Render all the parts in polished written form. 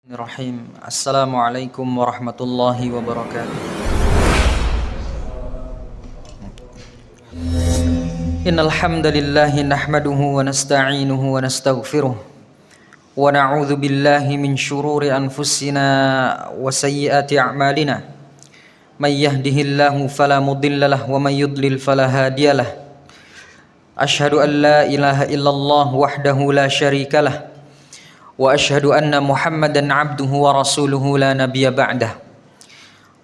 Bismillahirrahmanirrahim. Assalamualaikum warahmatullahi wabarakatuh. Innal hamdalillahi nahmaduhu wa nasta'inuhu wa nastaghfiruh wa na'udzu billahi min shururi anfusina wa sayyiati a'malina. May yahdihillahu fala mudilla lahu wa may yudlil fala hadiyalah. Asyhadu an la ilaha illallah wahdahu la syarika lah. Wa asyhadu anna Muhammadan abduhu wa rasuluhu la nabiyya ba'dah.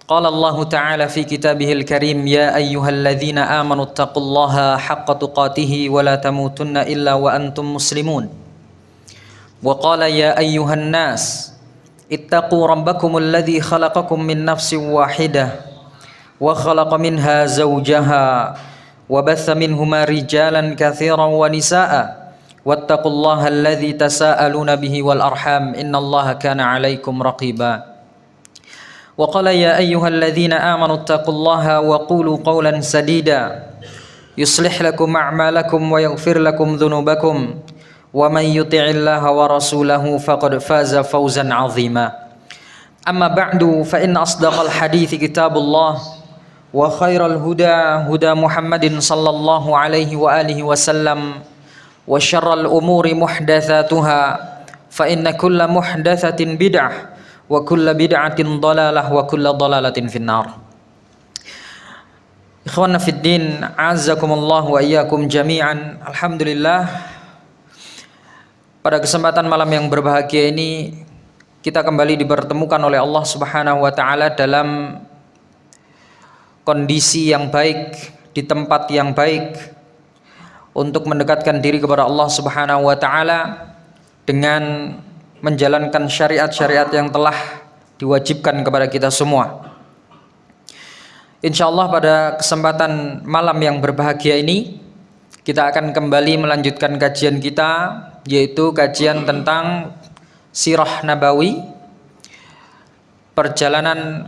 Qala Allah Ta'ala fi kitabihil karim, ya ayyuhalladzina amanu taqullaha haqqa tuqatih wa la tamutunna illa wa antum muslimun. Wa qala ya ayyuhan nas ittaqu rabbakumul ladzi khalaqakum min nafsin wahidah wa khalaqa minha zawjaha wa batha minhuma rijalan katsiran wa nisaa'a wattaqullaha alladzi tasaaluna bihi wal arham innallaha kana 'alaikum raqiba. Wa qala ya ayyuhalladzina amanu taqullaha wa qulu qawlan sadida yuslih lakum a'malakum wa yaghfir lakum dhunubakum wa may yuti'illaha wa rasulahu faqad faza fawzan 'azima. Amma ba'du fa inna asdaqal hadithi kitabullah wa khairal huda huda Muhammadin sallallahu alaihi wa alihi wasallam wa syarral umuri muhdatsatuha fa inna kulla muhdatsatin bid'ah wa kulla bid'atin dhalalah wa kulla dhalalatin finnar. Ikhwana fid din, azzakumullah wa iyyakum jami'an. Alhamdulillah, pada kesempatan malam yang berbahagia ini kita kembali dipertemukan oleh Allah Subhanahu wa taala dalam kondisi yang baik, di tempat yang baik, untuk mendekatkan diri kepada Allah Subhanahu wa taala dengan menjalankan syariat-syariat yang telah diwajibkan kepada kita semua. Insyaallah pada kesempatan malam yang berbahagia ini kita akan kembali melanjutkan kajian kita, yaitu kajian tentang sirah nabawi,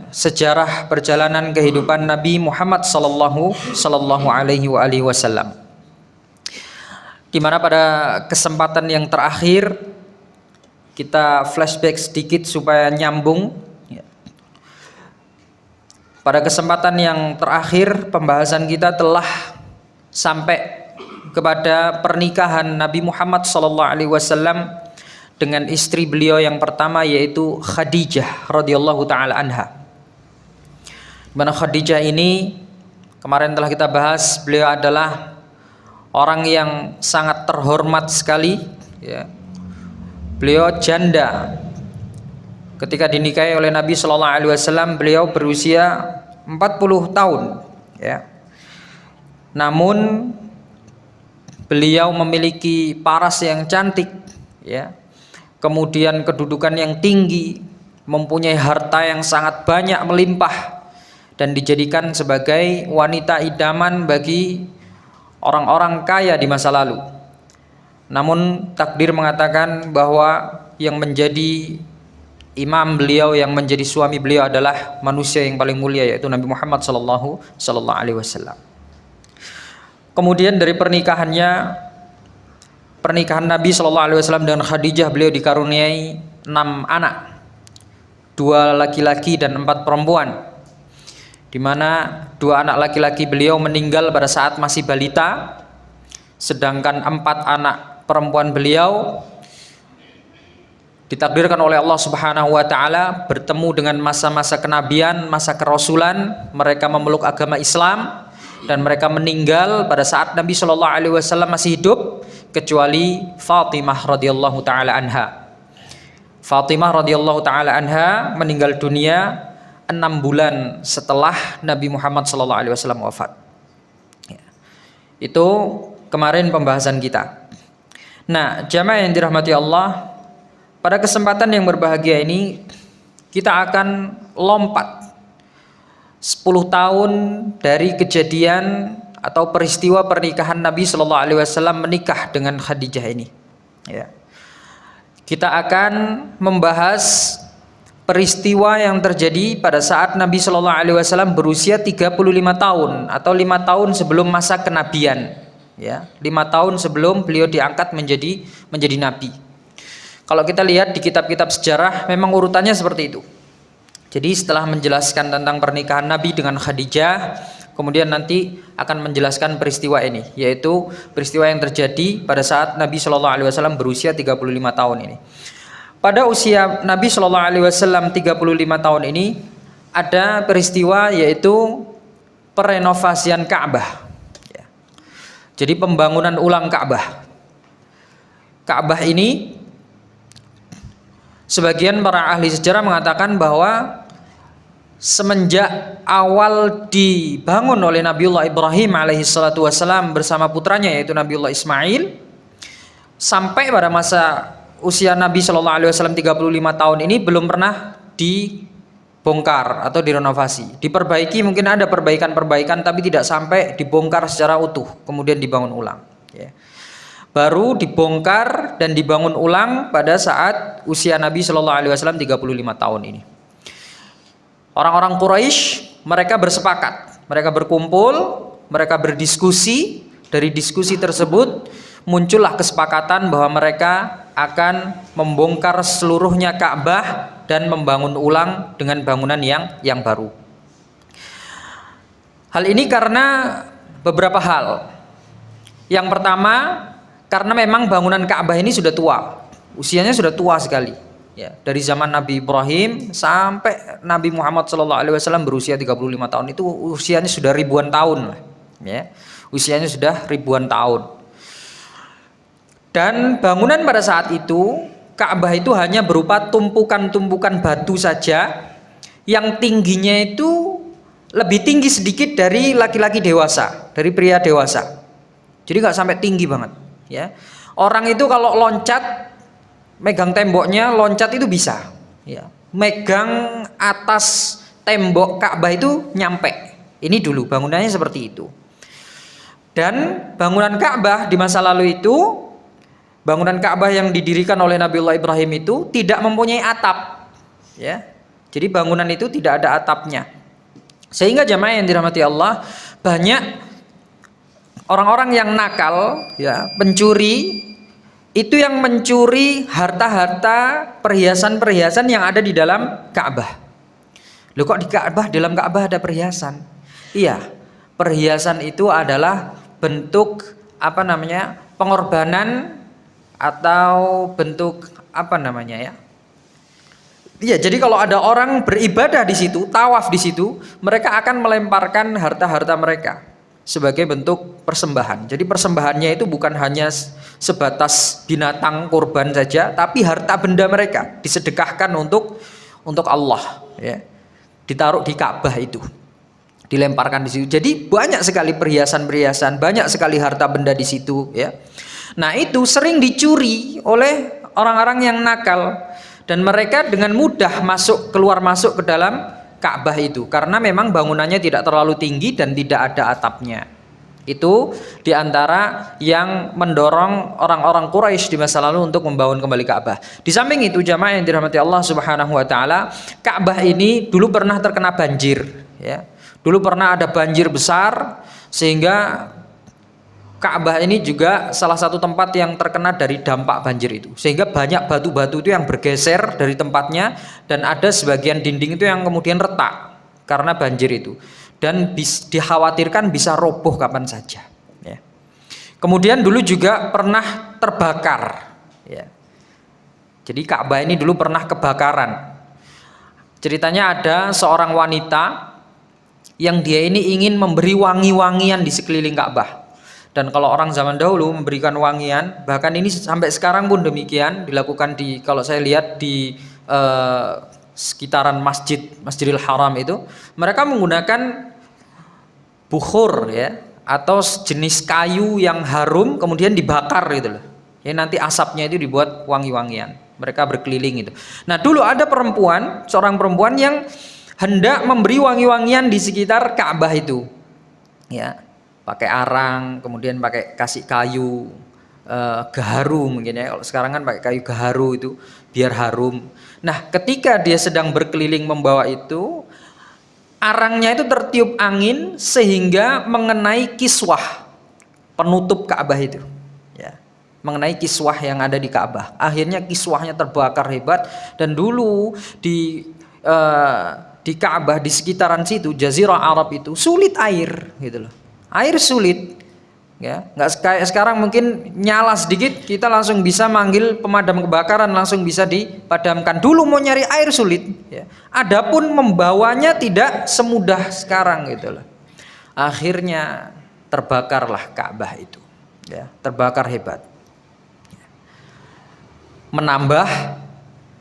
sejarah perjalanan kehidupan Nabi Muhammad sallallahu alaihi wasallam. Di mana pada kesempatan yang terakhir kita flashback sedikit supaya nyambung. Pada kesempatan yang terakhir pembahasan kita telah sampai kepada pernikahan Nabi Muhammad SAW dengan istri beliau yang pertama, yaitu Khadijah radhiyallahu taala anha. Di mana Khadijah ini kemarin telah kita bahas, beliau adalah orang yang sangat terhormat sekali, ya. Beliau janda. Ketika dinikahi oleh Nabi Shallallahu Alaihi Wasallam, beliau berusia 40 tahun, ya. Namun beliau memiliki paras yang cantik, ya. Kemudian kedudukan yang tinggi, mempunyai harta yang sangat banyak melimpah, dan dijadikan sebagai wanita idaman bagi orang-orang kaya di masa lalu. Namun takdir mengatakan bahwa yang menjadi imam beliau, yang menjadi suami beliau adalah manusia yang paling mulia, yaitu Nabi Muhammad sallallahu alaihi wasallam. Kemudian dari pernikahan Nabi sallallahu alaihi wasallam dengan Khadijah, beliau dikaruniai 6 anak, 2 laki-laki dan 4 perempuan. Di mana 2 anak laki-laki beliau meninggal pada saat masih balita, sedangkan 4 anak perempuan beliau ditakdirkan oleh Allah Subhanahu wa taala bertemu dengan masa-masa kenabian, masa kerasulan. Mereka memeluk agama Islam dan mereka meninggal pada saat Nabi Shallallahu alaihi wasallam masih hidup, kecuali Fatimah radhiyallahu taala anha. Fatimah radhiyallahu taala anha meninggal dunia 6 bulan setelah Nabi Muhammad SAW wafat. Ya. Itu kemarin pembahasan kita. Nah, jamaah yang dirahmati Allah, pada kesempatan yang berbahagia ini kita akan lompat 10 tahun dari kejadian atau peristiwa pernikahan Nabi SAW menikah dengan Khadijah ini. Ya. Kita akan membahas peristiwa yang terjadi pada saat Nabi Shallallahu Alaihi Wasallam berusia 35 tahun atau 5 tahun sebelum masa kenabian, ya, 5 tahun sebelum beliau diangkat menjadi nabi. Kalau kita lihat di kitab-kitab sejarah memang urutannya seperti itu. Jadi setelah menjelaskan tentang pernikahan Nabi dengan Khadijah, kemudian nanti akan menjelaskan peristiwa ini, yaitu peristiwa yang terjadi pada saat Nabi Shallallahu Alaihi Wasallam berusia 35 tahun ini. Pada usia Nabi Shallallahu Alaihi Wasallam 35 tahun ini ada peristiwa yaitu perenovasian Ka'bah. Jadi pembangunan ulang Ka'bah. Ka'bah ini sebagian para ahli sejarah mengatakan bahwa semenjak awal dibangun oleh Nabiullah Ibrahim alaihissalatu wassalam bersama putranya yaitu Nabiullah Ismail sampai pada masa usia Nabi Shallallahu Alaihi Wasallam 35 tahun ini belum pernah dibongkar atau direnovasi. Diperbaiki, mungkin ada perbaikan-perbaikan, tapi tidak sampai dibongkar secara utuh kemudian dibangun ulang. Baru dibongkar dan dibangun ulang pada saat usia Nabi Shallallahu Alaihi Wasallam 35 tahun ini. Orang-orang Quraisy mereka bersepakat, mereka berkumpul, mereka berdiskusi. Dari diskusi tersebut muncullah kesepakatan bahwa mereka akan membongkar seluruhnya Ka'bah dan membangun ulang dengan bangunan yang baru. Hal ini karena beberapa hal. Yang pertama, karena memang bangunan Ka'bah ini sudah tua, usianya sudah tua sekali. Ya, dari zaman Nabi Ibrahim sampai Nabi Muhammad SAW berusia 35 tahun itu usianya sudah ribuan tahun lah. Ya, usianya sudah ribuan tahun. Dan bangunan pada saat itu Ka'bah itu hanya berupa tumpukan-tumpukan batu saja yang tingginya itu lebih tinggi sedikit dari laki-laki dewasa, dari pria dewasa. Jadi nggak sampai tinggi banget. Ya, orang itu kalau loncat, megang temboknya, loncat itu bisa. Ya, megang atas tembok Ka'bah itu nyampe. Ini dulu bangunannya seperti itu. Dan bangunan Ka'bah di masa lalu itu, bangunan Ka'bah yang didirikan oleh Nabiullah Ibrahim itu tidak mempunyai atap. Ya, jadi bangunan itu tidak ada atapnya. Sehingga jamaah yang dirahmati Allah, banyak orang-orang yang nakal, ya, pencuri, itu yang mencuri harta-harta, perhiasan-perhiasan yang ada di dalam Ka'bah. Loh, kok di Ka'bah, dalam Ka'bah ada perhiasan? Iya, perhiasan itu adalah bentuk pengorbanan atau bentuk ya? Iya, jadi kalau ada orang beribadah di situ, tawaf di situ, mereka akan melemparkan harta-harta mereka sebagai bentuk persembahan. Jadi persembahannya itu bukan hanya sebatas binatang kurban saja, tapi harta benda mereka disedekahkan untuk Allah, ya. Ditaruh di Ka'bah itu, dilemparkan di situ. Jadi banyak sekali perhiasan-perhiasan, banyak sekali harta benda di situ, ya. Nah, itu sering dicuri oleh orang-orang yang nakal dan mereka dengan mudah keluar masuk ke dalam Ka'bah itu karena memang bangunannya tidak terlalu tinggi dan tidak ada atapnya. Itu diantara yang mendorong orang-orang Quraisy di masa lalu untuk membangun kembali Ka'bah. Di samping itu jamaah yang dirahmati Allah Subhanahu wa taala, Ka'bah ini dulu pernah terkena banjir, ya. Dulu pernah ada banjir besar sehingga Ka'bah ini juga salah satu tempat yang terkena dari dampak banjir itu, sehingga banyak batu-batu itu yang bergeser dari tempatnya dan ada sebagian dinding itu yang kemudian retak karena banjir itu dan dikhawatirkan bisa roboh kapan saja, ya. Kemudian dulu juga pernah terbakar, ya. Jadi Ka'bah ini dulu pernah kebakaran. Ceritanya ada seorang wanita yang dia ini ingin memberi wangi-wangian di sekeliling Ka'bah. Dan kalau orang zaman dahulu memberikan wangian, bahkan ini sampai sekarang pun demikian dilakukan kalau saya lihat di sekitaran Masjidil Haram itu, mereka menggunakan bukhur, ya, atau jenis kayu yang harum kemudian dibakar gitu loh. Ya, nanti asapnya itu dibuat wangi-wangian. Mereka berkeliling itu. Nah, dulu ada seorang perempuan yang hendak memberi wangi-wangian di sekitar Ka'bah itu. Ya, pakai arang, kemudian kasih kayu gaharu mungkin, ya. Kalau sekarang kan pakai kayu gaharu itu biar harum. Nah, ketika dia sedang berkeliling membawa itu, arangnya itu tertiup angin sehingga mengenai kiswah penutup Ka'bah itu, ya. mengenai kiswah yang ada di Ka'bah. Akhirnya kiswahnya terbakar hebat, dan dulu di Ka'bah, di sekitaran situ Jazirah Arab itu sulit air gitu loh. Air sulit. Ya, nggak kayak sekarang mungkin nyala sedikit kita langsung bisa manggil pemadam kebakaran, langsung bisa dipadamkan. Dulu mau nyari air sulit, ya. Adapun membawanya tidak semudah sekarang gitu loh. Akhirnya terbakarlah Ka'bah itu, ya, terbakar hebat. Menambah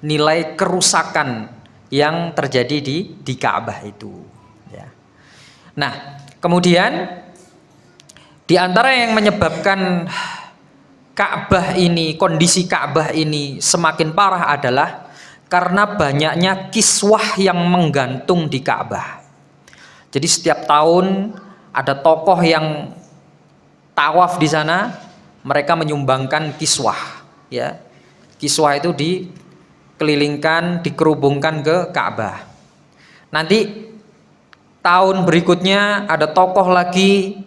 nilai kerusakan yang terjadi di Ka'bah itu, ya. Nah, kemudian di antara yang menyebabkan Ka'bah ini, kondisi Ka'bah ini semakin parah adalah karena banyaknya kiswah yang menggantung di Ka'bah. Jadi setiap tahun ada tokoh yang tawaf di sana, mereka menyumbangkan kiswah, ya. Kiswah itu dikelilingkan, dikerubungkan ke Ka'bah. Nanti tahun berikutnya ada tokoh lagi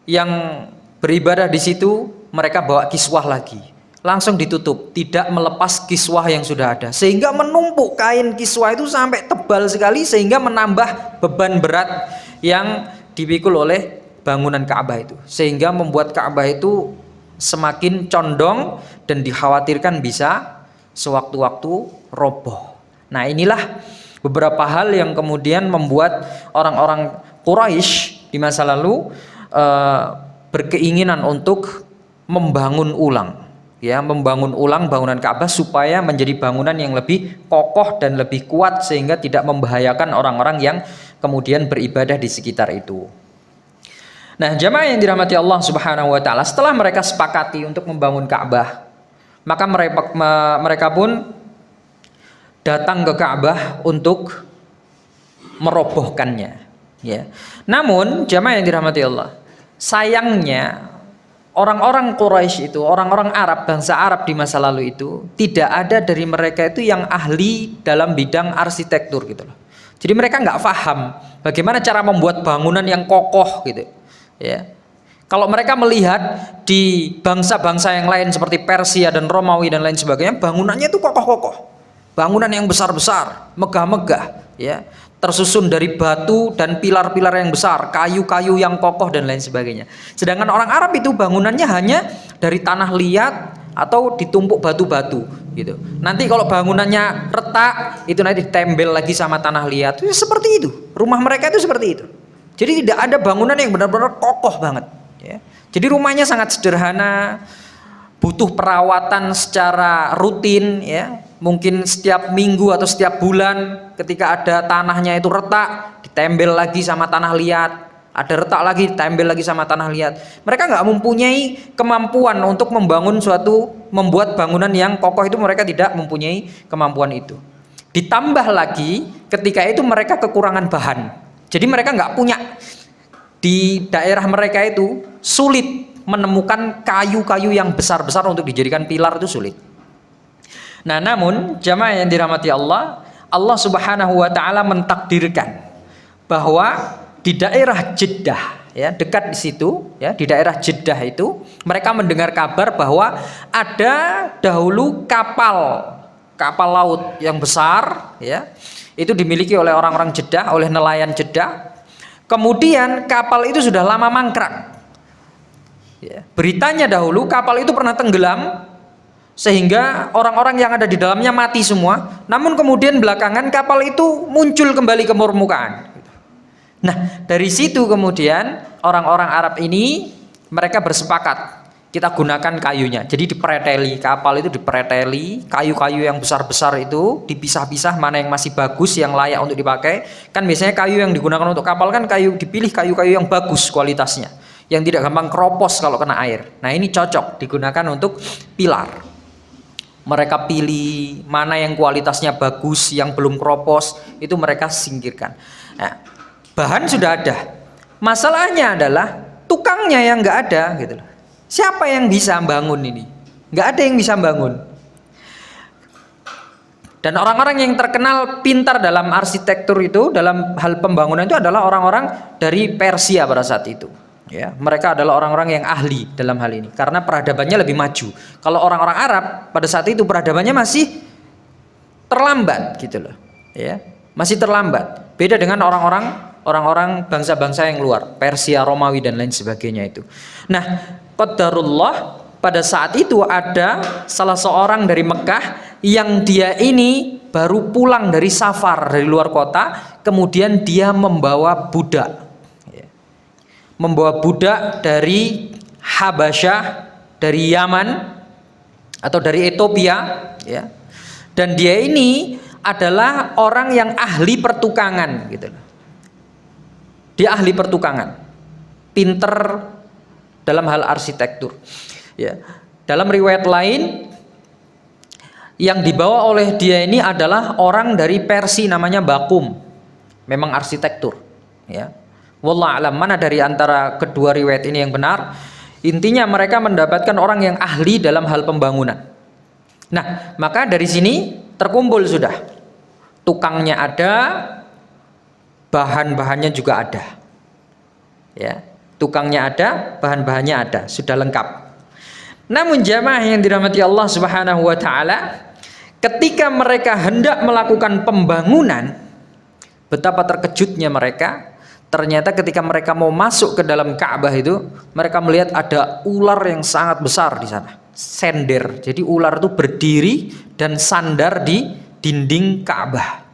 yang beribadah di situ, mereka bawa kiswah lagi, langsung ditutup, tidak melepas kiswah yang sudah ada, sehingga menumpuk kain kiswah itu sampai tebal sekali, sehingga menambah beban berat yang dipikul oleh bangunan Ka'bah itu, sehingga membuat Ka'bah itu semakin condong dan dikhawatirkan bisa sewaktu-waktu roboh. Nah, inilah beberapa hal yang kemudian membuat orang-orang Quraisy di masa lalu berkeinginan untuk membangun ulang, ya, membangun ulang bangunan Ka'bah supaya menjadi bangunan yang lebih kokoh dan lebih kuat, sehingga tidak membahayakan orang-orang yang kemudian beribadah di sekitar itu. Nah, jamaah yang dirahmati Allah Subhanahu wa taala, setelah mereka sepakati untuk membangun Ka'bah, maka mereka pun datang ke Ka'bah untuk merobohkannya, ya. Namun jamaah yang dirahmati Allah, sayangnya orang-orang Quraisy itu, orang-orang Arab, bangsa Arab di masa lalu itu, tidak ada dari mereka itu yang ahli dalam bidang arsitektur gitu loh. Jadi mereka nggak paham bagaimana cara membuat bangunan yang kokoh gitu, ya. Kalau mereka melihat di bangsa-bangsa yang lain seperti Persia dan Romawi dan lain sebagainya, bangunannya itu kokoh-kokoh, bangunan yang besar-besar, megah-megah, ya, tersusun dari batu dan pilar-pilar yang besar, kayu-kayu yang kokoh dan lain sebagainya. Sedangkan orang Arab itu bangunannya hanya dari tanah liat atau ditumpuk batu-batu gitu. Nanti kalau bangunannya retak, itu nanti ditempel lagi sama tanah liat. Itu seperti itu. Rumah mereka itu seperti itu. Jadi tidak ada bangunan yang benar-benar kokoh banget, ya. Jadi rumahnya sangat sederhana, butuh perawatan secara rutin, ya. Mungkin setiap minggu atau setiap bulan, ketika ada tanahnya itu retak, ditempel lagi sama tanah liat, ada retak lagi, ditempel lagi sama tanah liat. Mereka nggak mempunyai kemampuan untuk membuat bangunan yang kokoh itu, mereka tidak mempunyai kemampuan itu. Ditambah lagi ketika itu mereka kekurangan bahan, jadi mereka nggak punya, di daerah mereka itu sulit menemukan kayu-kayu yang besar-besar untuk dijadikan pilar, itu sulit. Nah, namun jamaah yang dirahmati Allah, Allah Subhanahu wa taala mentakdirkan bahwa di daerah Jeddah, ya, dekat di situ, ya, di daerah Jeddah itu mereka mendengar kabar bahwa ada dahulu kapal laut yang besar, ya. Itu dimiliki oleh orang-orang Jeddah, oleh nelayan Jeddah. Kemudian kapal itu sudah lama mangkrak. Ya, beritanya dahulu kapal itu pernah tenggelam, sehingga orang-orang yang ada di dalamnya mati semua. Namun kemudian belakangan kapal itu muncul kembali ke permukaan. Nah, dari situ kemudian orang-orang Arab ini mereka bersepakat, kita gunakan kayunya. Jadi dipreteli, kapal itu dipreteli, kayu-kayu yang besar-besar itu dipisah-pisah, mana yang masih bagus, yang layak untuk dipakai. Kan biasanya kayu yang digunakan untuk kapal kan dipilih kayu-kayu yang bagus kualitasnya, yang tidak gampang keropos kalau kena air. Nah, ini cocok digunakan untuk pilar. Mereka pilih mana yang kualitasnya bagus, yang belum keropos, itu mereka singkirkan. Nah, bahan sudah ada, masalahnya adalah tukangnya yang nggak ada gitu loh. Siapa yang bisa bangun ini? Nggak ada yang bisa bangun. Dan orang-orang yang terkenal pintar dalam arsitektur itu, dalam hal pembangunan itu adalah orang-orang dari Persia pada saat itu. Ya, mereka adalah orang-orang yang ahli dalam hal ini karena peradabannya lebih maju. Kalau orang-orang Arab pada saat itu peradabannya masih terlambat gitu loh. Ya, masih terlambat. Beda dengan orang-orang bangsa-bangsa yang luar, Persia, Romawi dan lain sebagainya itu. Nah, qadarullah pada saat itu ada salah seorang dari Mekah yang dia ini baru pulang dari safar dari luar kota, kemudian dia membawa budak. Ya. Membawa budak dari Habasyah, dari Yaman atau dari Ethiopia, ya. Dan dia ini adalah orang yang ahli pertukangan gitu loh. Dia ahli pertukangan, pinter dalam hal arsitektur. Ya. Dalam riwayat lain yang dibawa oleh dia ini adalah orang dari Persia namanya Bakum, memang arsitektur. Ya. Wallah alam mana dari antara kedua riwayat ini yang benar. Intinya mereka mendapatkan orang yang ahli dalam hal pembangunan. Nah, maka dari sini terkumpul sudah. Tukangnya ada, bahan-bahannya juga ada. Ya, tukangnya ada, bahan-bahannya ada, sudah lengkap. Namun jamaah yang dirahmati Allah Subhanahu wa taala, ketika mereka hendak melakukan pembangunan, betapa terkejutnya mereka. Ternyata ketika mereka mau masuk ke dalam Ka'bah itu, mereka melihat ada ular yang sangat besar di sana. Sender. Jadi ular itu berdiri dan sandar di dinding Ka'bah.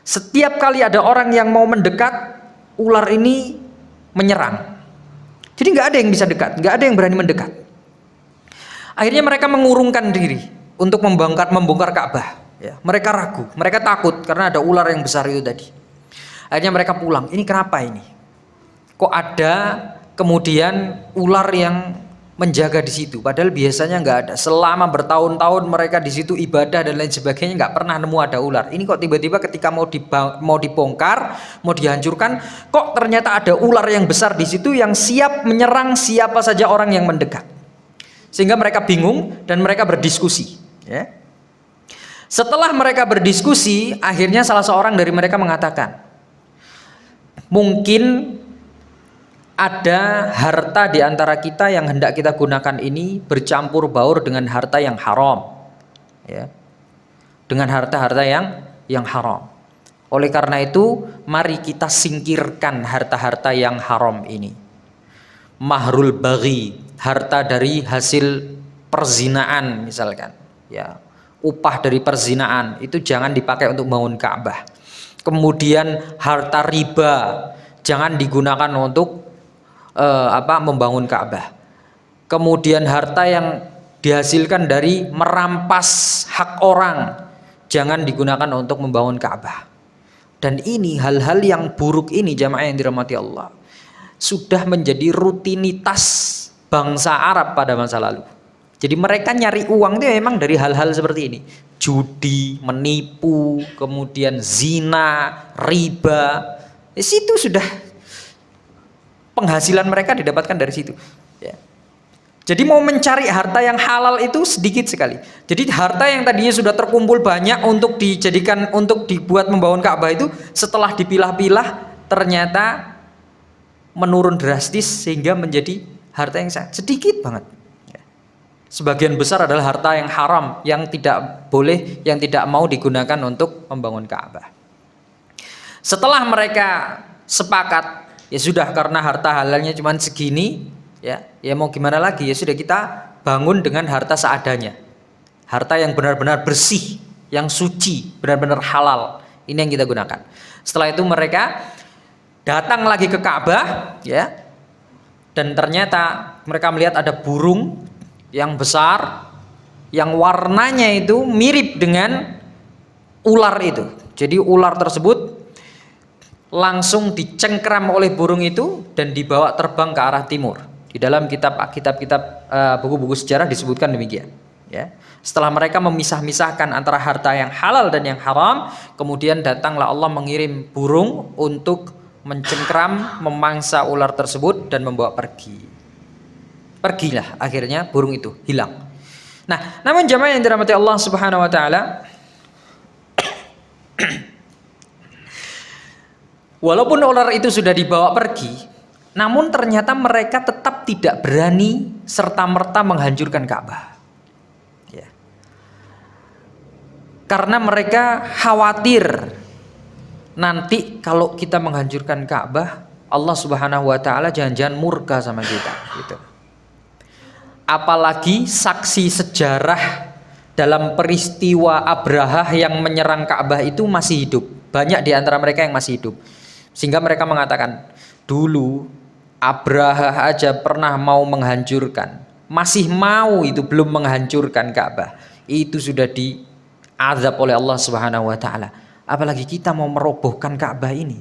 Setiap kali ada orang yang mau mendekat, ular ini menyerang. Jadi nggak ada yang bisa dekat, nggak ada yang berani mendekat. Akhirnya mereka mengurungkan diri untuk membongkar Ka'bah. Ya, mereka ragu, mereka takut karena ada ular yang besar itu tadi. Akhirnya mereka pulang. Ini kenapa ini? Kok ada kemudian ular yang menjaga di situ? Padahal biasanya nggak ada. Selama bertahun-tahun mereka di situ ibadah dan lain sebagainya nggak pernah nemu ada ular. Ini kok tiba-tiba ketika mau dibongkar, mau dihancurkan, kok ternyata ada ular yang besar di situ yang siap menyerang siapa saja orang yang mendekat. Sehingga mereka bingung dan mereka berdiskusi. Ya. Setelah mereka berdiskusi, akhirnya salah seorang dari mereka mengatakan, mungkin ada harta di antara kita yang hendak kita gunakan ini bercampur baur dengan harta yang haram, ya, dengan harta-harta yang haram. Oleh karena itu, mari kita singkirkan harta-harta yang haram ini. Mahrul baghi, harta dari hasil perzinaan misalkan, ya, upah dari perzinaan itu jangan dipakai untuk bangun Ka'bah. Kemudian harta riba jangan digunakan untuk membangun Ka'bah. Kemudian harta yang dihasilkan dari merampas hak orang jangan digunakan untuk membangun Ka'bah. Dan ini hal-hal yang buruk ini jamaah yang dirahmati Allah sudah menjadi rutinitas bangsa Arab pada masa lalu. Jadi mereka nyari uang itu memang dari hal-hal seperti ini. Judi, menipu, kemudian zina, riba. Di situ sudah penghasilan mereka didapatkan dari situ. Ya. Jadi mau mencari harta yang halal itu sedikit sekali. Jadi harta yang tadinya sudah terkumpul banyak untuk dijadikan, untuk dibuat membangun Ka'bah itu setelah dipilah-pilah ternyata menurun drastis sehingga menjadi harta yang sangat sedikit banget. Sebagian besar adalah harta yang haram, yang tidak boleh, yang tidak mau digunakan untuk membangun Ka'bah. Setelah mereka sepakat, ya sudah karena harta halalnya cuma segini, ya mau gimana lagi, ya sudah kita bangun dengan harta seadanya. Harta yang benar-benar bersih, yang suci, benar-benar halal. Ini yang kita gunakan. Setelah itu mereka datang lagi ke Ka'bah, ya. Dan ternyata mereka melihat ada burung yang besar, yang warnanya itu mirip dengan ular itu. Jadi ular tersebut langsung dicengkram oleh burung itu dan dibawa terbang ke arah timur. Di dalam kitab-kitab buku-buku sejarah disebutkan demikian. Ya. Setelah mereka memisah-misahkan antara harta yang halal dan yang haram, kemudian datanglah Allah mengirim burung untuk mencengkram, memangsa ular tersebut dan membawa pergi. Pergilah akhirnya burung itu hilang. Nah, namun jamaah yang dirahmati Allah Subhanahu wa taala, walaupun ular itu sudah dibawa pergi, Namun ternyata mereka tetap tidak berani serta-merta menghancurkan Ka'bah. Ya. Karena mereka khawatir nanti kalau kita menghancurkan Ka'bah, Allah Subhanahu wa taala jangan-jangan murka sama kita gitu. Apalagi saksi sejarah dalam peristiwa Abrahah yang menyerang Ka'bah itu masih hidup. Banyak di antara mereka yang masih hidup. Sehingga mereka mengatakan, dulu Abrahah aja pernah mau menghancurkan, masih mau itu belum menghancurkan Ka'bah, itu sudah diazab oleh Allah Subhanahu wa taala. Apalagi kita mau merobohkan Ka'bah ini.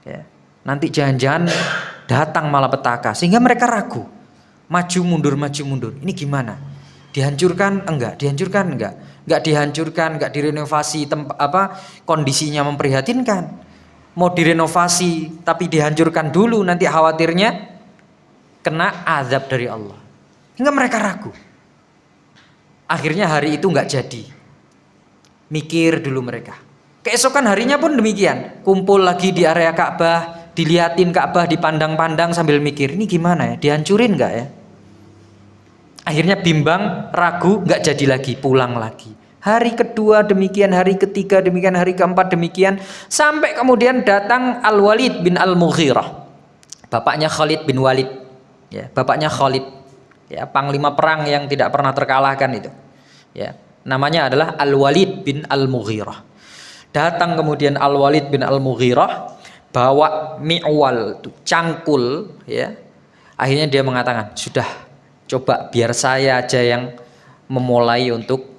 Ya. Nanti jangan-jangan datang malapetaka, sehingga mereka ragu. Maju mundur. Ini gimana? Dihancurkan enggak? Dihancurkan enggak? Enggak dihancurkan, enggak direnovasi, kondisinya memprihatinkan. Mau direnovasi tapi dihancurkan dulu, nanti khawatirnya kena azab dari Allah. Hingga mereka ragu. Akhirnya hari itu enggak jadi. Mikir dulu mereka. Keesokan harinya pun demikian. Kumpul lagi di area Ka'bah, diliatin Ka'bah, dipandang-pandang sambil mikir, ini gimana ya? Dihancurin enggak ya? Akhirnya bimbang, ragu, enggak jadi lagi, pulang lagi. Hari kedua demikian, hari ketiga demikian, hari keempat demikian, sampai kemudian datang Al-Walid bin Al-Mughirah, bapaknya Khalid bin Walid, ya, bapaknya Khalid, ya, panglima perang yang tidak pernah terkalahkan itu, ya, namanya adalah Al-Walid bin Al-Mughirah. Datang kemudian Al-Walid bin Al-Mughirah bawa mi'wal, cangkul, ya. Akhirnya dia mengatakan, sudah, coba biar saya aja yang memulai untuk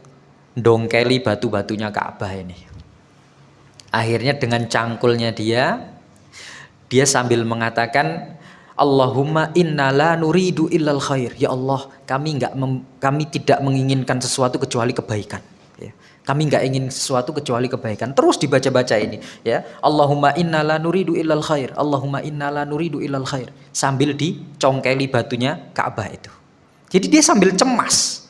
dongkeli batu-batunya Ka'bah ini. Akhirnya dengan cangkulnya dia sambil mengatakan, Allahumma inna la nuridu illal khair. Ya Allah, kami tidak menginginkan sesuatu kecuali kebaikan. Ya. Kami nggak ingin sesuatu kecuali kebaikan. Terus dibaca-baca ini, ya. Allahumma inna la nuridu illal khair. Allahumma inna la nuridu illal khair. Sambil dicongkeli batunya Ka'bah itu. Jadi dia sambil cemas.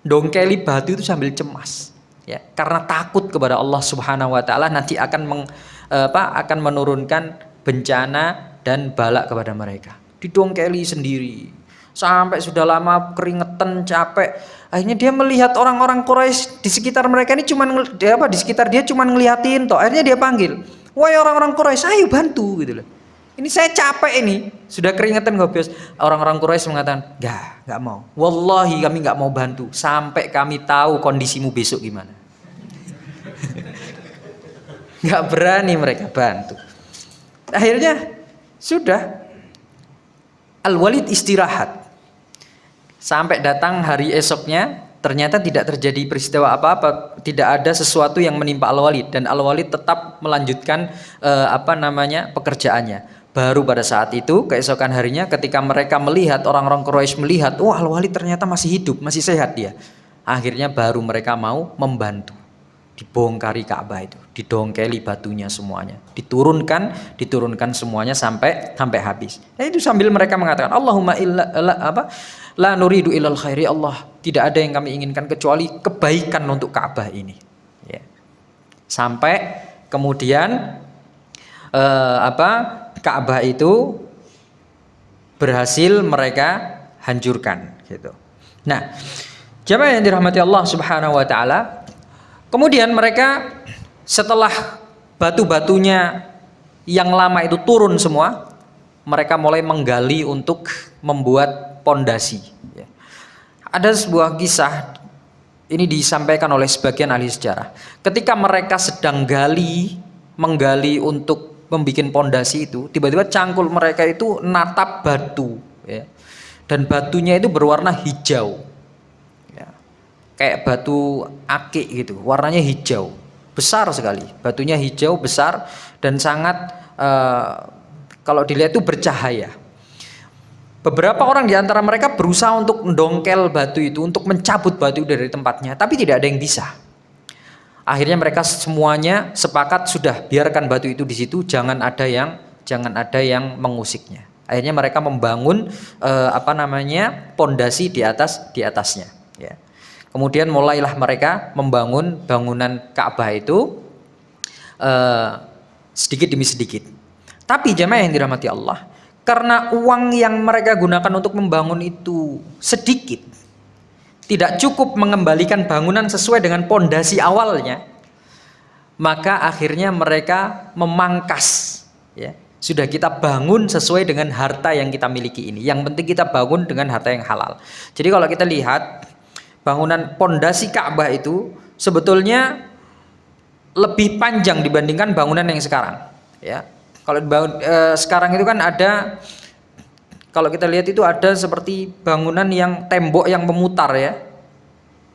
Dongkeli batu itu sambil cemas. Ya, karena takut kepada Allah Subhanahu wa taala nanti akan menurunkan bencana dan bala kepada mereka. Didongkeli sendiri. Sampai sudah lama keringetan, capek. Akhirnya dia melihat orang-orang Quraisy di sekitar mereka ini di sekitar dia cuman ngeliatin toh. Akhirnya dia panggil, "Wahai orang-orang Quraisy, ayo bantu," gitu loh. Ini saya capek ini, sudah keringetan gobios. Orang-orang Quraisy mengatakan, "Enggak mau. Wallahi kami enggak mau bantu sampai kami tahu kondisimu besok gimana." Enggak berani mereka bantu. Akhirnya sudah Al-Walid istirahat. Sampai datang hari esoknya, ternyata tidak terjadi peristiwa apa-apa, tidak ada sesuatu yang menimpa Al-Walid, dan Al-Walid tetap melanjutkan pekerjaannya. Baru pada saat itu, keesokan harinya, ketika mereka melihat, orang-orang Quraisy melihat, wah, Al-Walid ternyata masih hidup, masih sehat dia. Akhirnya baru mereka mau membantu. Dibongkari Ka'bah itu, didongkeli batunya semuanya, diturunkan semuanya sampai habis. Nah, itu sambil mereka mengatakan, Allahumma la nuridu illal khairi, Allah, tidak ada yang kami inginkan kecuali kebaikan untuk Ka'bah ini. Ya. Sampai kemudian Ka'bah itu berhasil mereka hancurkan gitu. Nah, jemaah yang dirahmati Allah Subhanahu wa taala, kemudian mereka setelah batu-batunya yang lama itu turun semua, mereka mulai menggali untuk membuat pondasi. Ada sebuah kisah, ini disampaikan oleh sebagian ahli sejarah. Ketika mereka sedang menggali untuk membuat pondasi itu, tiba-tiba cangkul mereka itu natap batu, ya. Dan batunya itu berwarna hijau, ya. Kayak batu akik gitu, warnanya hijau, besar sekali. Batunya hijau, besar, dan sangat kalau dilihat itu bercahaya. Beberapa orang di antara mereka berusaha untuk mendongkel batu itu, untuk mencabut batu itu dari tempatnya, tapi tidak ada yang bisa. Akhirnya mereka semuanya sepakat, sudah, biarkan batu itu di situ, jangan ada yang mengusiknya. Akhirnya mereka membangun pondasi di atasnya, ya. Kemudian mulailah mereka membangun bangunan Ka'bah itu sedikit demi sedikit. Tapi jemaah yang dirahmati Allah, karena uang yang mereka gunakan untuk membangun itu sedikit, tidak cukup mengembalikan bangunan sesuai dengan pondasi awalnya, maka akhirnya mereka memangkas, ya. Sudah kita bangun sesuai dengan harta yang kita miliki ini. Yang penting kita bangun dengan harta yang halal. Jadi kalau kita lihat bangunan pondasi Ka'bah itu sebetulnya lebih panjang dibandingkan bangunan yang sekarang, ya. Kalau sekarang itu kan ada, kalau kita lihat itu ada seperti bangunan yang tembok yang memutar, ya.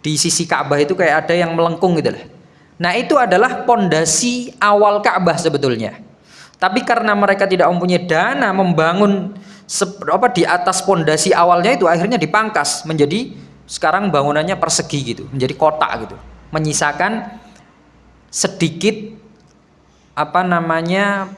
Di sisi Ka'bah itu kayak ada yang melengkung gitu lah. Nah, itu adalah pondasi awal Ka'bah sebetulnya. Tapi karena mereka tidak mempunyai dana membangun di atas pondasi awalnya itu, akhirnya dipangkas menjadi sekarang bangunannya persegi gitu, menjadi kotak gitu. Menyisakan sedikit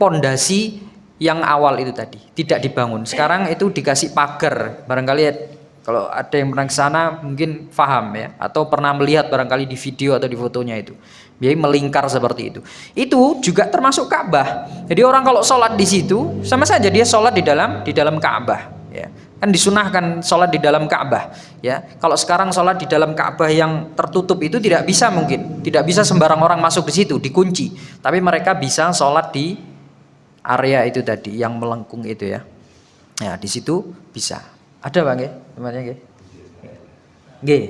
pondasi yang awal itu tadi tidak dibangun. Sekarang itu dikasih pagar. Barangkali kalau ada yang pernah ke sana mungkin paham, ya, atau pernah melihat barangkali di video atau di fotonya itu. Jadi melingkar seperti itu. Itu juga termasuk Ka'bah. Jadi orang kalau sholat di situ sama saja dia sholat di dalam Ka'bah, ya. Kan disunahkan sholat di dalam Ka'bah, ya. Kalau sekarang sholat di dalam Ka'bah yang tertutup itu tidak bisa, mungkin tidak bisa sembarang orang masuk di situ, dikunci. Tapi mereka bisa sholat di area itu tadi yang melengkung itu, ya. Ya, di situ bisa. Ada Bang, ya? Temannya nggih. Nggih.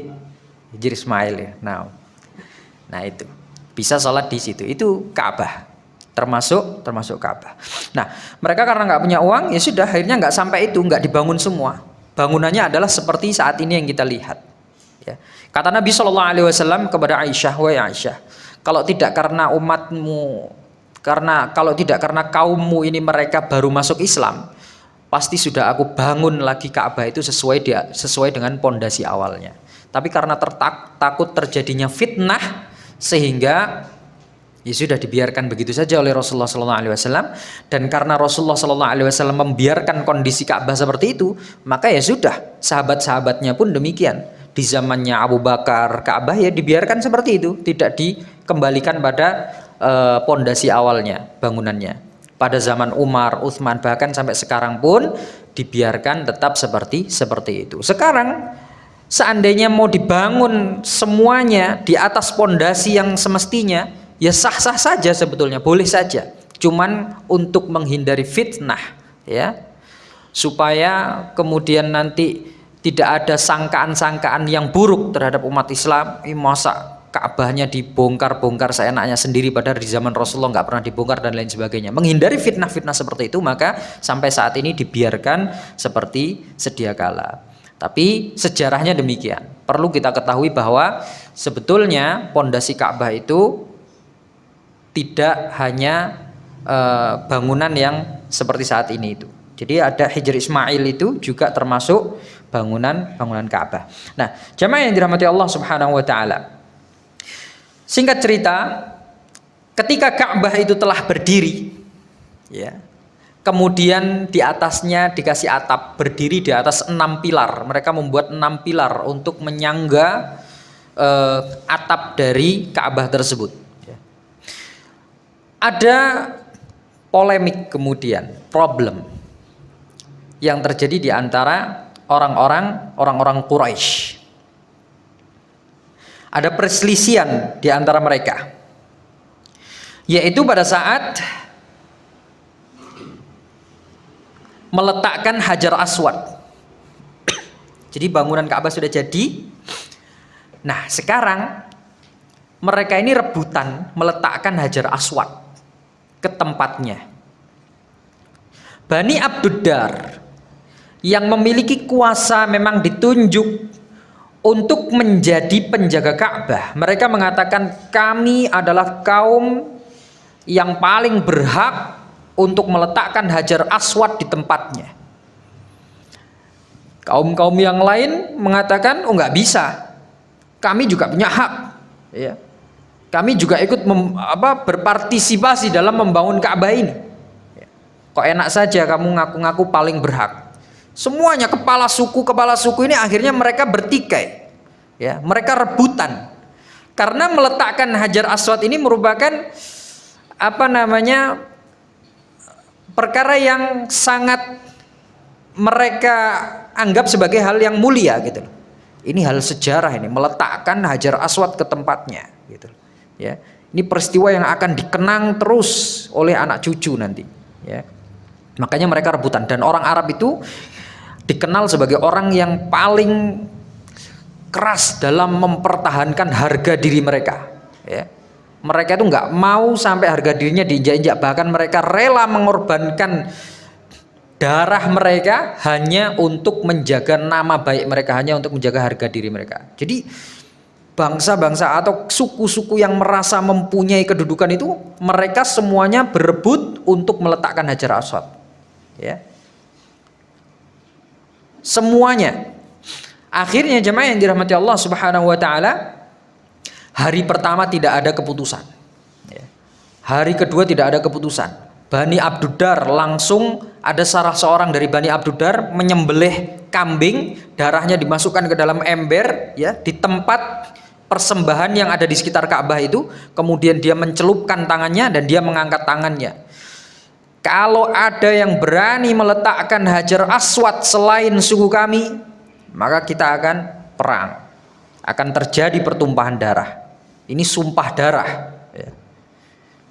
Hijri Ismail, ya. Nah itu bisa sholat di situ. Itu Ka'bah. Termasuk Ka'bah. Nah, mereka karena nggak punya uang, ya sudah, akhirnya nggak sampai itu, nggak dibangun semua. Bangunannya adalah seperti saat ini yang kita lihat, ya. Kata Nabi SAW kepada Aisyah, wahai Aisyah, kalau tidak karena karena kaummu ini mereka baru masuk Islam, pasti sudah aku bangun lagi Ka'bah itu sesuai dengan pondasi awalnya. Tapi karena takut terjadinya fitnah, sehingga ya sudah dibiarkan begitu saja oleh Rasulullah SAW. Dan karena Rasulullah SAW membiarkan kondisi Ka'bah seperti itu, maka ya sudah, sahabat-sahabatnya pun demikian. Di zamannya Abu Bakar, Ka'bah ya dibiarkan seperti itu, tidak dikembalikan pada pondasi awalnya, bangunannya. Pada zaman Umar, Utsman, bahkan sampai sekarang pun dibiarkan tetap seperti itu. Sekarang seandainya mau dibangun semuanya di atas pondasi yang semestinya, ya sah-sah saja sebetulnya, boleh saja. Cuman untuk menghindari fitnah, ya, supaya kemudian nanti tidak ada sangkaan-sangkaan yang buruk terhadap umat Islam. Masa Ka'bahnya dibongkar-bongkar seenaknya sendiri, padahal di zaman Rasulullah nggak pernah dibongkar dan lain sebagainya. Menghindari fitnah-fitnah seperti itu, maka sampai saat ini dibiarkan seperti sedia kala. Tapi sejarahnya demikian. Perlu kita ketahui bahwa sebetulnya pondasi Ka'bah itu tidak hanya bangunan yang seperti saat ini itu. Jadi ada Hijr Ismail itu juga termasuk bangunan Ka'bah. Nah, jamaah yang dirahmati Allah Subhanahu wa taala. Singkat cerita, ketika Ka'bah itu telah berdiri, ya, kemudian di atasnya dikasih atap, berdiri di atas 6 pilar. Mereka membuat 6 pilar untuk menyangga atap dari Ka'bah tersebut. Ada polemik kemudian, problem yang terjadi di antara orang-orang Quraisy. Ada perselisihan di antara mereka, yaitu pada saat meletakkan Hajar Aswad. Jadi bangunan Ka'bah sudah jadi. Nah, sekarang mereka ini rebutan meletakkan Hajar Aswad ke tempatnya. Bani Abduddar yang memiliki kuasa memang ditunjuk untuk menjadi penjaga Ka'bah. Mereka mengatakan, kami adalah kaum yang paling berhak untuk meletakkan Hajar Aswad di tempatnya. Kaum-kaum yang lain mengatakan, oh nggak bisa, kami juga punya hak, ya. Kami juga ikut berpartisipasi dalam membangun Ka'bah ini. Kok enak saja kamu ngaku-ngaku paling berhak. Semuanya kepala suku ini akhirnya mereka bertikai, ya, mereka rebutan karena meletakkan Hajar Aswad ini merupakan perkara yang sangat mereka anggap sebagai hal yang mulia gitu loh. Ini hal sejarah, ini meletakkan Hajar Aswad ke tempatnya gitu loh. Ya. Ini peristiwa yang akan dikenang terus oleh anak cucu nanti, ya. Makanya mereka rebutan, dan orang Arab itu dikenal sebagai orang yang paling keras dalam mempertahankan harga diri mereka, ya. Mereka itu nggak mau sampai harga dirinya diinjak-injak, bahkan mereka rela mengorbankan darah mereka hanya untuk menjaga nama baik mereka, hanya untuk menjaga harga diri mereka. Jadi bangsa-bangsa atau suku-suku yang merasa mempunyai kedudukan itu, mereka semuanya berebut untuk meletakkan Hajar Aswad, ya. Semuanya. Akhirnya jemaah yang dirahmati Allah Subhanahu wa taala, hari pertama tidak ada keputusan, ya. Hari kedua tidak ada keputusan. Bani Abduddar langsung, ada salah seorang dari Bani Abduddar menyembelih kambing, darahnya dimasukkan ke dalam ember, ya, di tempat persembahan yang ada di sekitar Ka'bah itu. Kemudian dia mencelupkan tangannya dan dia mengangkat tangannya. Kalau ada yang berani meletakkan Hajar Aswad selain suku kami, maka kita akan perang, akan terjadi pertumpahan darah. Ini sumpah darah, ya.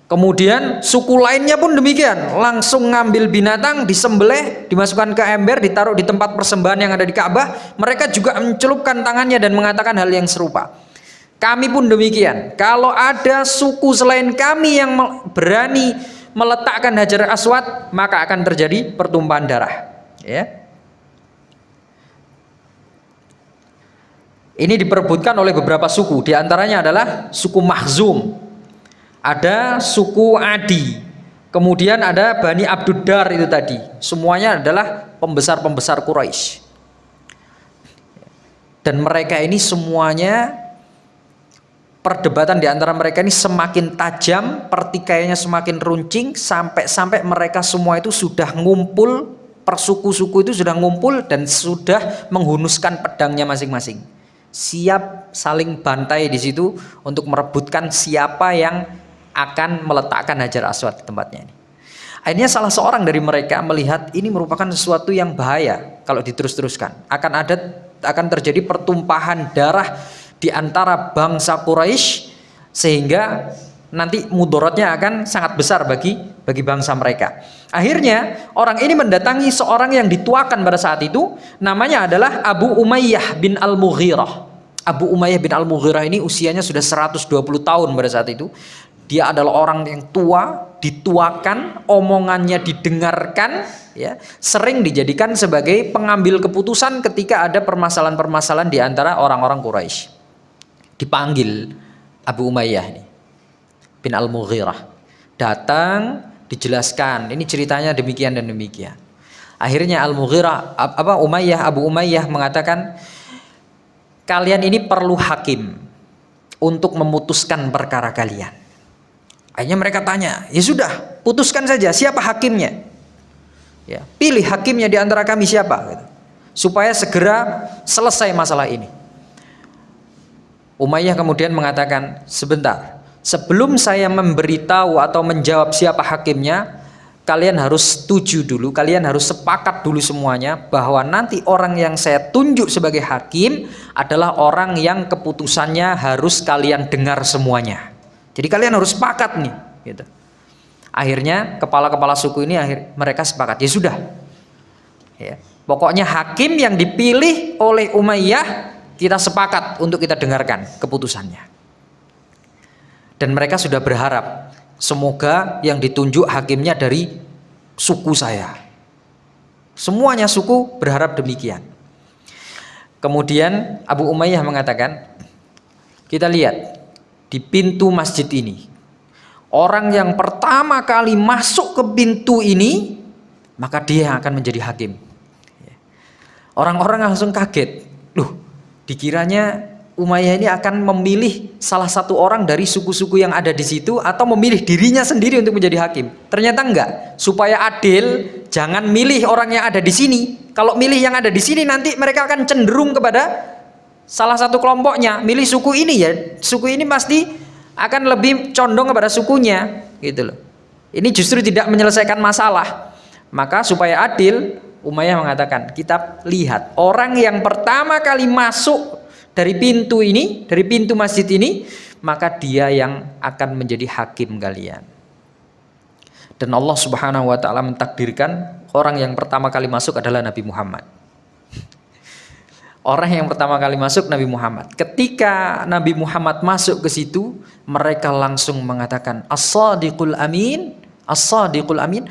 Kemudian suku lainnya pun demikian, langsung ngambil binatang, disembelih, dimasukkan ke ember, ditaruh di tempat persembahan yang ada di Ka'bah. Mereka juga mencelupkan tangannya dan mengatakan hal yang serupa. Kami pun demikian. Kalau ada suku selain kami yang berani meletakkan Hajar Aswad, maka akan terjadi pertumpahan darah, ya. Ini diperebutkan oleh beberapa suku. Di antaranya adalah suku Makhzum, ada suku Adi, kemudian ada Bani Abduddar itu tadi. Semuanya adalah pembesar-pembesar Quraisy. Dan mereka ini semuanya, perdebatan di antara mereka ini semakin tajam, pertikaiannya semakin runcing, sampai mereka semua itu sudah ngumpul, persuku-suku itu sudah ngumpul dan sudah menghunuskan pedangnya masing-masing, siap saling bantai di situ untuk merebutkan siapa yang akan meletakkan Hajar Aswad di tempatnya ini. Akhirnya salah seorang dari mereka melihat ini merupakan sesuatu yang bahaya kalau diterus-teruskan. Akan terjadi pertumpahan darah di antara bangsa Quraisy, sehingga nanti mudorotnya akan sangat besar bagi bangsa mereka. Akhirnya orang ini mendatangi seorang yang dituakan pada saat itu, namanya adalah Abu Umayyah bin Al-Mughirah. Abu Umayyah bin Al-Mughirah ini usianya sudah 120 tahun pada saat itu. Dia adalah orang yang tua, dituakan, omongannya didengarkan, ya, sering dijadikan sebagai pengambil keputusan ketika ada permasalahan-permasalahan di antara orang-orang Quraisy. Dipanggil Abu Umayyah ini bin Al-Mughirah, datang, dijelaskan ini ceritanya demikian dan demikian. Akhirnya Al-Mughirah, Abu Umayyah mengatakan, kalian ini perlu hakim untuk memutuskan perkara kalian. Akhirnya mereka tanya, ya sudah, putuskan saja, siapa hakimnya, ya, pilih hakimnya di antara kami siapa, gitu, supaya segera selesai masalah ini. Umayyah kemudian mengatakan, sebentar, sebelum saya memberitahu atau menjawab siapa hakimnya, kalian harus setuju dulu, kalian harus sepakat dulu semuanya bahwa nanti orang yang saya tunjuk sebagai hakim adalah orang yang keputusannya harus kalian dengar semuanya. Jadi kalian harus sepakat nih, gitu. Akhirnya kepala-kepala suku ini mereka sepakat, ya sudah, ya, pokoknya hakim yang dipilih oleh Umayyah kita sepakat untuk kita dengarkan keputusannya. Dan mereka sudah berharap, semoga yang ditunjuk hakimnya dari suku saya. Semuanya suku berharap demikian. Kemudian Abu Umayyah mengatakan, kita lihat di pintu masjid ini, orang yang pertama kali masuk ke pintu ini, maka dia yang akan menjadi hakim. Orang-orang langsung kaget, loh, dikiranya Umayyah ini akan memilih salah satu orang dari suku-suku yang ada di situ atau memilih dirinya sendiri untuk menjadi hakim. Ternyata enggak. Supaya adil, jangan milih orang yang ada di sini. Kalau milih yang ada di sini nanti mereka akan cenderung kepada salah satu kelompoknya. Milih suku ini, ya, suku ini pasti akan lebih condong kepada sukunya, gitu loh. Ini justru tidak menyelesaikan masalah. Maka supaya adil, Umayyah mengatakan, kita lihat orang yang pertama kali masuk dari pintu ini, dari pintu masjid ini, maka dia yang akan menjadi hakim kalian. Dan Allah Subhanahu wa taala mentakdirkan orang yang pertama kali masuk adalah Nabi Muhammad. Orang yang pertama kali masuk Nabi Muhammad. Ketika Nabi Muhammad masuk ke situ, mereka langsung mengatakan as-sadiqul amin, as-sadiqul amin.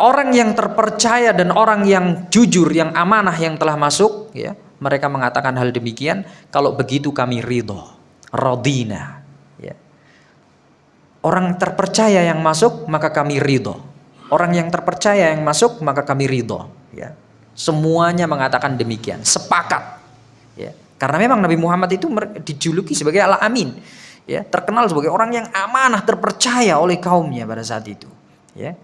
Orang yang terpercaya dan orang yang jujur, yang amanah yang telah masuk, ya. Mereka mengatakan hal demikian, kalau begitu kami ridho, radina, ya. Orang terpercaya yang masuk, maka kami ridho. Orang yang terpercaya yang masuk, maka kami ridho, ya. Semuanya mengatakan demikian, sepakat, ya. Karena memang Nabi Muhammad itu dijuluki sebagai al-amin, ya, terkenal sebagai orang yang amanah, terpercaya oleh kaumnya pada saat itu, ya.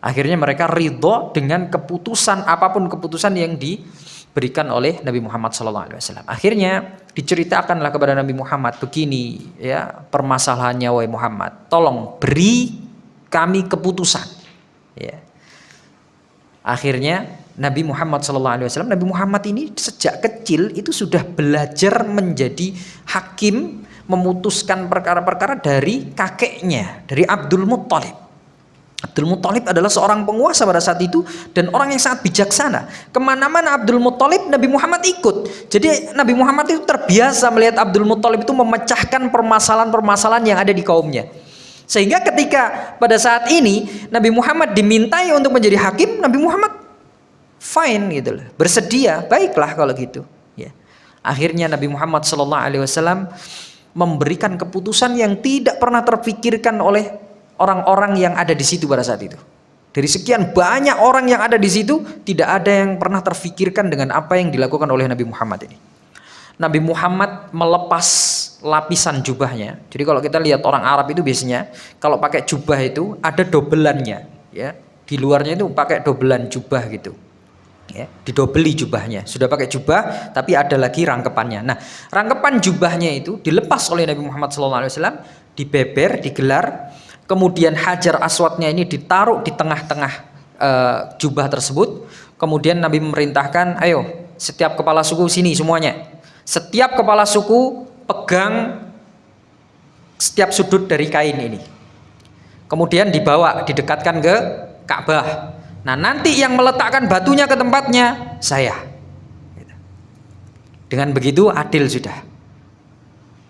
Akhirnya mereka ridho dengan keputusan apapun keputusan yang diberikan oleh Nabi Muhammad SAW. Akhirnya diceritakanlah kepada Nabi Muhammad, begini ya permasalahannya wahai Muhammad, tolong beri kami keputusan. Ya. Akhirnya Nabi Muhammad SAW, Nabi Muhammad ini sejak kecil itu sudah belajar menjadi hakim, memutuskan perkara-perkara dari kakeknya, dari Abdul Muttalib. Abdul Muttalib adalah seorang penguasa pada saat itu dan orang yang sangat bijaksana. Kemana-mana Abdul Muttalib, Nabi Muhammad ikut. Jadi Nabi Muhammad itu terbiasa melihat Abdul Muttalib itu memecahkan permasalahan-permasalahan yang ada di kaumnya. Sehingga ketika pada saat ini Nabi Muhammad dimintai untuk menjadi hakim, Nabi Muhammad fine gitu loh, bersedia, baiklah kalau gitu. Ya. Akhirnya Nabi Muhammad SAW memberikan keputusan yang tidak pernah terpikirkan oleh orang-orang yang ada di situ pada saat itu. Dari sekian banyak orang yang ada di situ, tidak ada yang pernah terfikirkan dengan apa yang dilakukan oleh Nabi Muhammad ini. Nabi Muhammad melepas lapisan jubahnya. Jadi kalau kita lihat orang Arab itu biasanya kalau pakai jubah itu ada dobelannya, ya. Di luarnya itu pakai dobelan jubah gitu. Ya, didobeli jubahnya. Sudah pakai jubah tapi ada lagi rangkepannya. Nah, rangkepan jubahnya itu dilepas oleh Nabi Muhammad SAW, dibeber, digelar. Kemudian hajar aswadnya ini ditaruh di tengah-tengah jubah tersebut. Kemudian Nabi memerintahkan, ayo setiap kepala suku sini semuanya. Setiap kepala suku pegang setiap sudut dari kain ini. Kemudian dibawa, didekatkan ke Ka'bah. Nah nanti yang meletakkan batunya ke tempatnya saya. Dengan begitu adil sudah.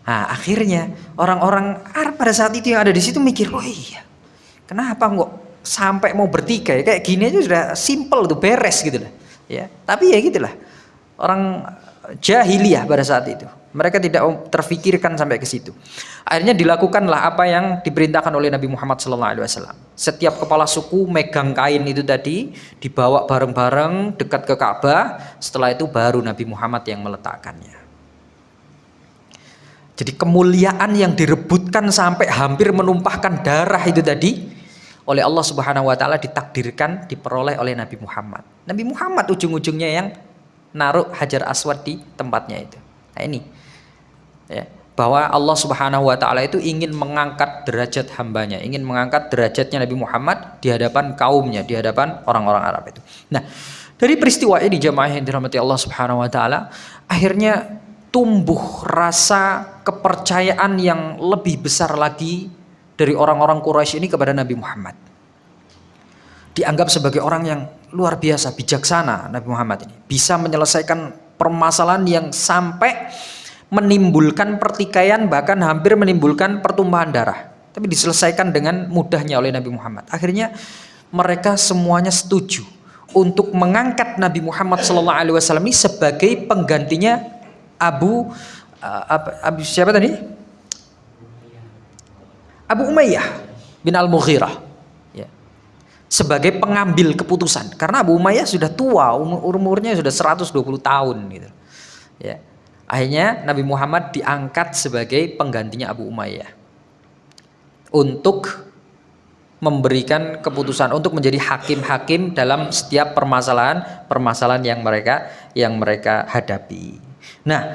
Nah, akhirnya orang-orang Arab pada saat itu yang ada di situ mikir, oh iya, kenapa kok sampai mau bertikai kayak gini aja sudah simple tuh, beres gitu lah. Ya, tapi ya gitulah orang jahiliyah pada saat itu. Mereka tidak terfikirkan sampai ke situ. Akhirnya dilakukanlah apa yang diperintahkan oleh Nabi Muhammad SAW. Setiap kepala suku megang kain itu tadi, dibawa bareng-bareng dekat ke Ka'bah. Setelah itu baru Nabi Muhammad yang meletakkannya. Jadi kemuliaan yang direbutkan sampai hampir menumpahkan darah itu tadi oleh Allah Subhanahu wa taala ditakdirkan diperoleh oleh Nabi Muhammad. Nabi Muhammad ujung-ujungnya yang naruh Hajar Aswad di tempatnya itu. Nah ini ya, bahwa Allah Subhanahu wa taala itu ingin mengangkat derajat hambanya, ingin mengangkat derajatnya Nabi Muhammad di hadapan kaumnya, di hadapan orang-orang Arab itu. Nah, dari peristiwa ini jemaah yang dirahmati Allah Subhanahu wa taala, akhirnya tumbuh rasa kepercayaan yang lebih besar lagi dari orang-orang Quraisy ini kepada Nabi Muhammad. Dianggap sebagai orang yang luar biasa bijaksana. Nabi Muhammad ini bisa menyelesaikan permasalahan yang sampai menimbulkan pertikaian, bahkan hampir menimbulkan pertumpahan darah, tapi diselesaikan dengan mudahnya oleh Nabi Muhammad. Akhirnya mereka semuanya setuju untuk mengangkat Nabi Muhammad SAW ini sebagai penggantinya Abu siapa tadi? Abu Umayyah bin Al-Mughirah, ya. Sebagai pengambil keputusan. Karena Abu Umayyah sudah tua, umurnya sudah 120 tahun gitu. Ya. Akhirnya Nabi Muhammad diangkat sebagai penggantinya Abu Umayyah untuk memberikan keputusan, untuk menjadi hakim-hakim dalam setiap permasalahan yang mereka hadapi. Nah,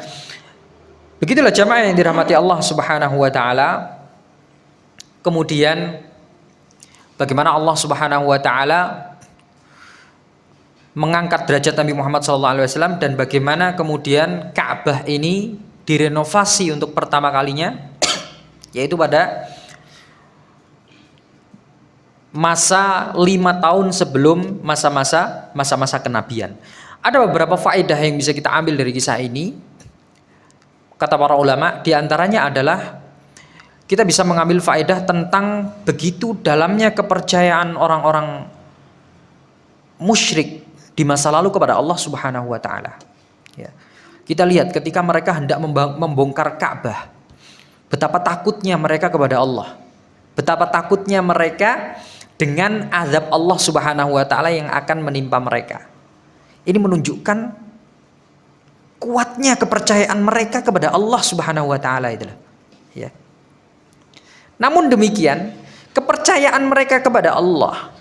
begitulah jamaah yang dirahmati Allah Subhanahu wa taala. Kemudian bagaimana Allah Subhanahu wa taala mengangkat derajat Nabi Muhammad SAW, dan bagaimana kemudian Ka'bah ini direnovasi untuk pertama kalinya, yaitu pada masa 5 tahun sebelum masa-masa kenabian. Ada beberapa faedah yang bisa kita ambil dari kisah ini. Kata para ulama, diantaranya adalah kita bisa mengambil faedah tentang begitu dalamnya kepercayaan orang-orang musyrik di masa lalu kepada Allah Subhanahu wa taala. Ya. Kita lihat ketika mereka hendak membongkar Ka'bah, betapa takutnya mereka kepada Allah. Betapa takutnya mereka dengan azab Allah Subhanahu wa taala yang akan menimpa mereka. Ini menunjukkan kuatnya kepercayaan mereka kepada Allah Subhanahu wa taala itulah. Ya. Namun demikian, kepercayaan mereka kepada Allah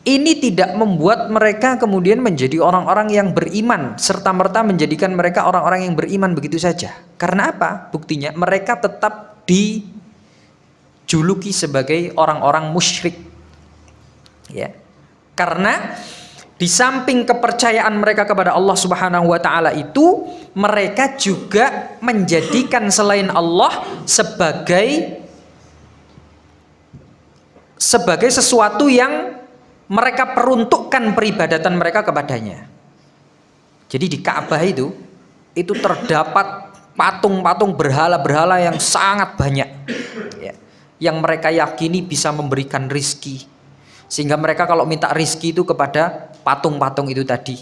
ini tidak membuat mereka kemudian menjadi orang-orang yang beriman serta-merta menjadikan mereka orang-orang yang beriman begitu saja. Karena apa? Buktinya mereka tetap dijuluki sebagai orang-orang musyrik. Ya. Karena di samping kepercayaan mereka kepada Allah Subhanahu wa taala itu, mereka juga menjadikan selain Allah sebagai sesuatu yang mereka peruntukkan peribadatan mereka kepadanya. Jadi di Ka'bah itu terdapat patung-patung berhala-berhala yang sangat banyak, ya, yang mereka yakini bisa memberikan rizki, sehingga mereka kalau minta rizki itu kepada patung-patung itu tadi,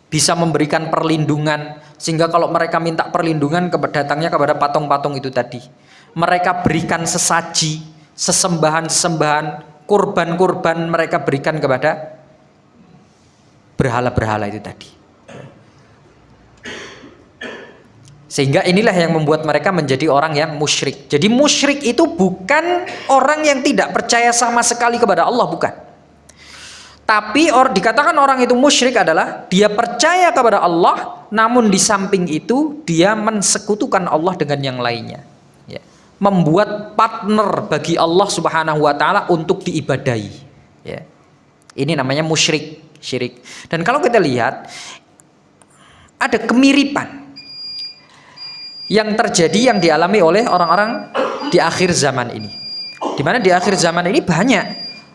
bisa memberikan perlindungan, sehingga kalau mereka minta perlindungan datangnya kepada patung-patung itu tadi. Mereka berikan sesaji, sesembahan-sesembahan, kurban-kurban mereka berikan kepada berhala-berhala itu tadi. Sehingga inilah yang membuat mereka menjadi orang yang musyrik. Jadi musyrik itu bukan orang yang tidak percaya sama sekali kepada Allah, bukan. Tapi dikatakan orang itu musyrik adalah dia percaya kepada Allah, namun di samping itu dia mensekutukan Allah dengan yang lainnya. Ya. Membuat partner bagi Allah Subhanahu wa taala untuk diibadahi. Ya. Ini namanya musyrik, syirik. Dan kalau kita lihat ada kemiripan yang terjadi, yang dialami oleh orang-orang di akhir zaman ini. Di mana di akhir zaman ini banyak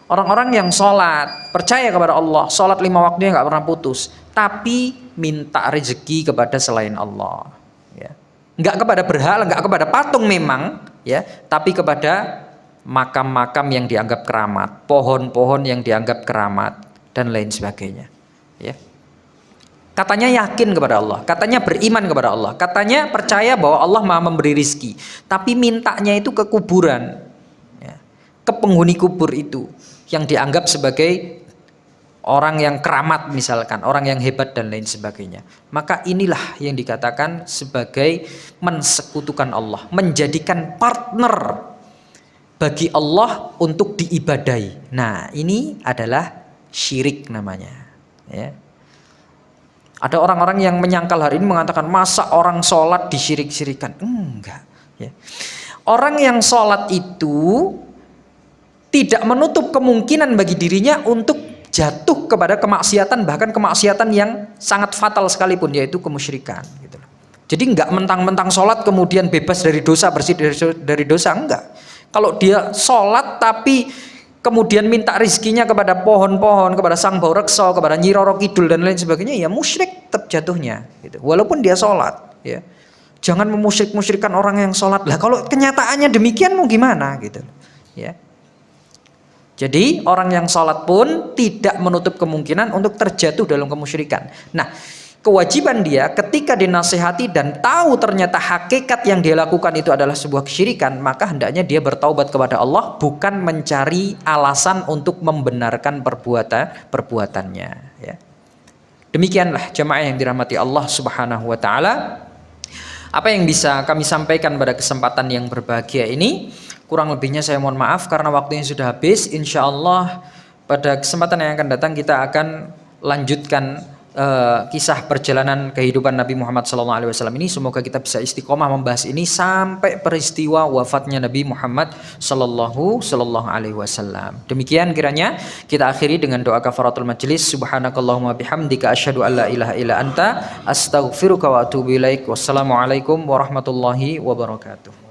orang-orang yang sholat, percaya kepada Allah, sholat 5 waktunya nggak pernah putus, tapi minta rezeki kepada selain Allah. Ya. Nggak kepada berhala, nggak kepada patung memang, ya, tapi kepada makam-makam yang dianggap keramat, pohon-pohon yang dianggap keramat, dan lain sebagainya. Ya. Katanya yakin kepada Allah, katanya beriman kepada Allah, katanya percaya bahwa Allah Maha memberi rizki, tapi mintanya itu ke kuburan, ya, ke penghuni kubur itu, yang dianggap sebagai orang yang keramat misalkan, orang yang hebat dan lain sebagainya. Maka inilah yang dikatakan sebagai mensekutukan Allah, menjadikan partner bagi Allah untuk diibadahi. Nah, ini adalah syirik namanya. Ya. Ada orang-orang yang menyangkal hari ini mengatakan masa orang sholat disyirik-syirikan. Enggak. Ya. Orang yang sholat itu tidak menutup kemungkinan bagi dirinya untuk jatuh kepada kemaksiatan, bahkan kemaksiatan yang sangat fatal sekalipun, yaitu kemusyrikan. Gitu. Jadi enggak mentang-mentang sholat kemudian bebas dari dosa, bersih dari dosa, enggak. Kalau dia sholat tapi kemudian minta rizkinya kepada pohon-pohon, kepada Sang Baurekso, kepada Nyi Roro Kidul dan lain sebagainya, ya musyrik tetap jatuhnya. Gitu. Walaupun dia sholat, ya. Jangan memusyrik-musyrikkan orang yang sholat. Lah kalau kenyataannya demikian mau gimana? Gitu. Ya. Jadi orang yang sholat pun tidak menutup kemungkinan untuk terjatuh dalam kemusyrikan. Nah, kewajiban dia ketika dinasihati dan tahu ternyata hakikat yang dia lakukan itu adalah sebuah kesyirikan, maka hendaknya dia bertaubat kepada Allah, bukan mencari alasan untuk membenarkan perbuatannya. Ya. Demikianlah jemaah yang dirahmati Allah Subhanahu wa taala. Apa yang bisa kami sampaikan pada kesempatan yang berbahagia ini, kurang lebihnya saya mohon maaf karena waktunya sudah habis. Insya Allah pada kesempatan yang akan datang kita akan lanjutkan kisah perjalanan kehidupan Nabi Muhammad SAW ini. Semoga kita bisa istiqomah membahas ini sampai peristiwa wafatnya Nabi Muhammad Sallallahu Alaihi Wasallam. Demikian kiranya kita akhiri dengan doa kafaratul majelis. Subhanakallahumma bihamdika asyhadu an la ilaha illa anta astaghfiruka wa atubu ilaik. Wassalamualaikum warahmatullahi wabarakatuh.